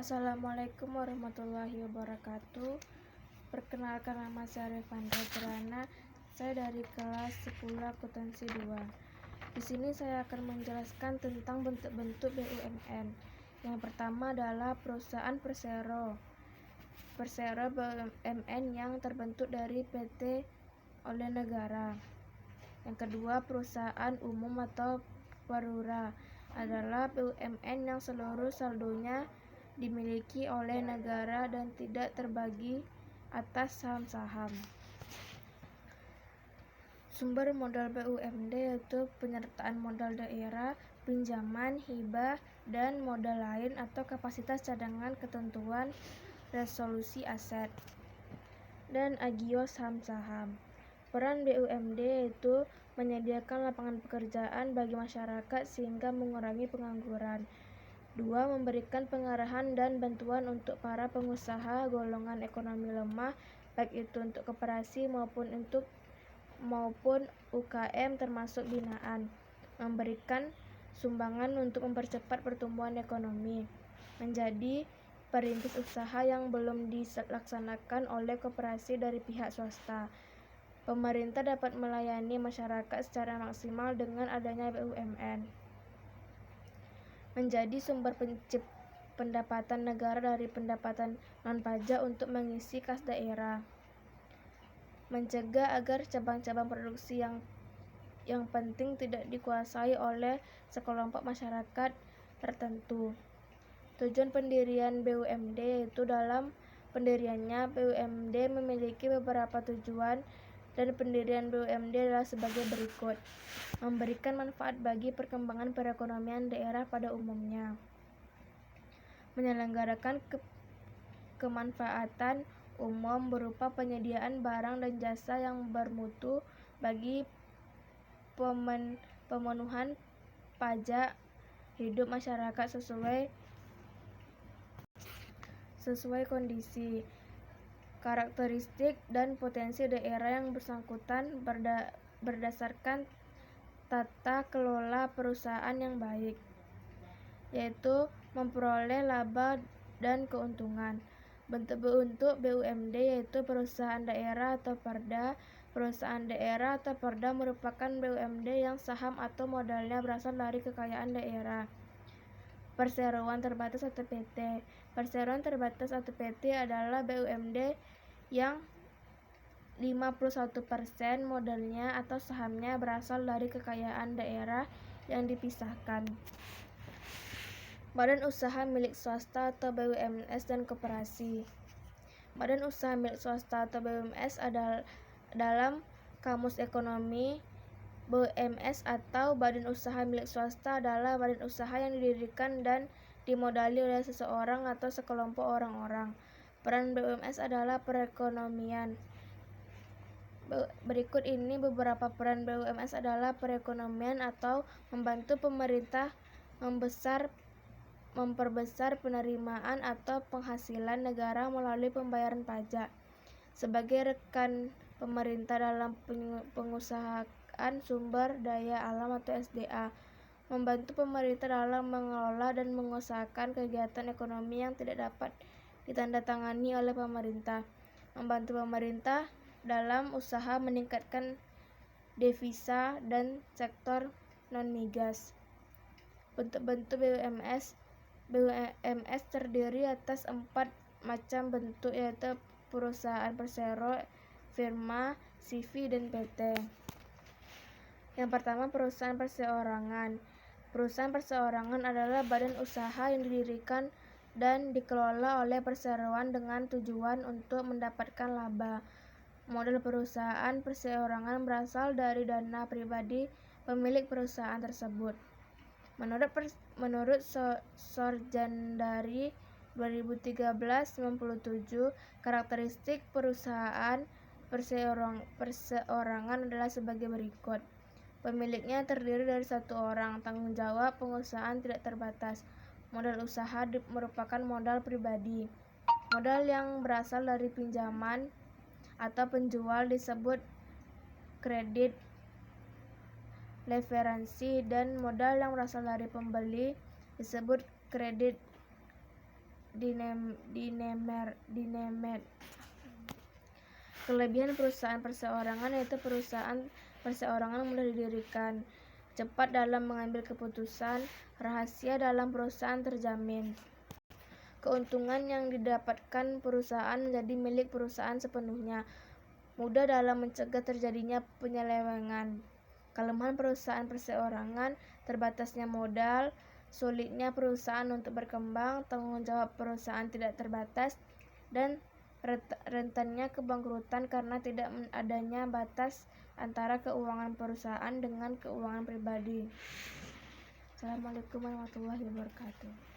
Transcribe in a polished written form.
Assalamualaikum warahmatullahi wabarakatuh. Perkenalkan, nama saya Revanda Kirana. Saya dari kelas 10 akuntansi 2. Di sini saya akan menjelaskan tentang bentuk-bentuk BUMN. Yang pertama adalah perusahaan persero. Persero BUMN yang terbentuk dari PT oleh negara. Yang kedua, perusahaan umum atau perura adalah BUMN yang seluruh saldonya dimiliki oleh negara dan tidak terbagi atas saham-saham. Sumber modal BUMD yaitu penyertaan modal daerah, pinjaman, hibah, dan modal lain atau kapasitas cadangan, ketentuan resolusi aset, dan agio saham-saham. Peran BUMD yaitu menyediakan lapangan pekerjaan bagi masyarakat sehingga mengurangi pengangguran. 2. Memberikan pengarahan dan bantuan untuk para pengusaha golongan ekonomi lemah, baik itu untuk koperasi maupun UKM termasuk binaan. Memberikan sumbangan untuk mempercepat pertumbuhan ekonomi. Menjadi perintis usaha yang belum dilaksanakan oleh koperasi dari pihak swasta. Pemerintah dapat melayani masyarakat secara maksimal dengan adanya BUMN. Menjadi sumber pendapatan negara dari pendapatan non-pajak untuk mengisi kas daerah. Mencegah agar cabang-cabang produksi yang penting tidak dikuasai oleh sekelompok masyarakat tertentu. Tujuan pendirian BUMD yaitu dalam pendiriannya BUMD memiliki beberapa tujuan, dan pendirian BUMD adalah sebagai berikut. Memberikan manfaat bagi perkembangan perekonomian daerah pada umumnya. Menyelenggarakan kemanfaatan umum berupa penyediaan barang dan jasa yang bermutu bagi pemenuhan pajak hidup masyarakat sesuai kondisi, karakteristik, dan potensi daerah yang bersangkutan berdasarkan tata kelola perusahaan yang baik, yaitu memperoleh laba dan keuntungan. Bentuk-bentuk BUMD yaitu perusahaan daerah atau perda. Perusahaan daerah atau perda merupakan BUMD yang saham atau modalnya berasal dari kekayaan daerah. Perseroan terbatas atau PT. Perseroan terbatas atau PT adalah BUMD yang 51% modalnya atau sahamnya berasal dari kekayaan daerah yang dipisahkan. Badan usaha milik swasta atau BUMS dan koperasi. Badan usaha milik swasta atau BUMS adalah dalam kamus ekonomi. BUMS atau badan usaha milik swasta adalah badan usaha yang didirikan dan dimodali oleh seseorang atau sekelompok orang-orang. Peran BUMS adalah perekonomian. Berikut ini beberapa peran BUMS adalah perekonomian atau membantu pemerintah memperbesar penerimaan atau penghasilan negara melalui pembayaran pajak. Sebagai rekan pemerintah dalam pengusahaan sumber daya alam atau SDA. Membantu pemerintah dalam mengelola dan mengusahakan kegiatan ekonomi yang tidak dapat ditandatangani oleh pemerintah. Membantu pemerintah dalam usaha meningkatkan devisa dan sektor non-migas. Bentuk-bentuk BUMS terdiri atas 4 macam bentuk, yaitu perusahaan persero, firma, CV, dan PT. Yang pertama, perusahaan perseorangan. Perusahaan perseorangan adalah badan usaha yang didirikan dan dikelola oleh perseroan dengan tujuan untuk mendapatkan laba. Modal perusahaan perseorangan berasal dari dana pribadi pemilik perusahaan tersebut. Menurut Sorjandari 2013-97, karakteristik perusahaan perseorangan adalah sebagai berikut. Pemiliknya terdiri dari satu orang. Tanggung jawab pengusahaan tidak terbatas. Modal usaha merupakan modal pribadi. Modal yang berasal dari pinjaman atau penjual disebut kredit leveransi, dan modal yang berasal dari pembeli disebut kredit Kelebihan perusahaan perseorangan yaitu perusahaan perseorangan mudah didirikan, cepat dalam mengambil keputusan, rahasia dalam perusahaan terjamin. Keuntungan yang didapatkan perusahaan menjadi milik perusahaan sepenuhnya, mudah dalam mencegah terjadinya penyelewengan. Kelemahan perusahaan perseorangan, terbatasnya modal, sulitnya perusahaan untuk berkembang, tanggung jawab perusahaan tidak terbatas, dan rentannya kebangkrutan karena tidak adanya batas antara keuangan perusahaan dengan keuangan pribadi. Assalamualaikum warahmatullahi wabarakatuh.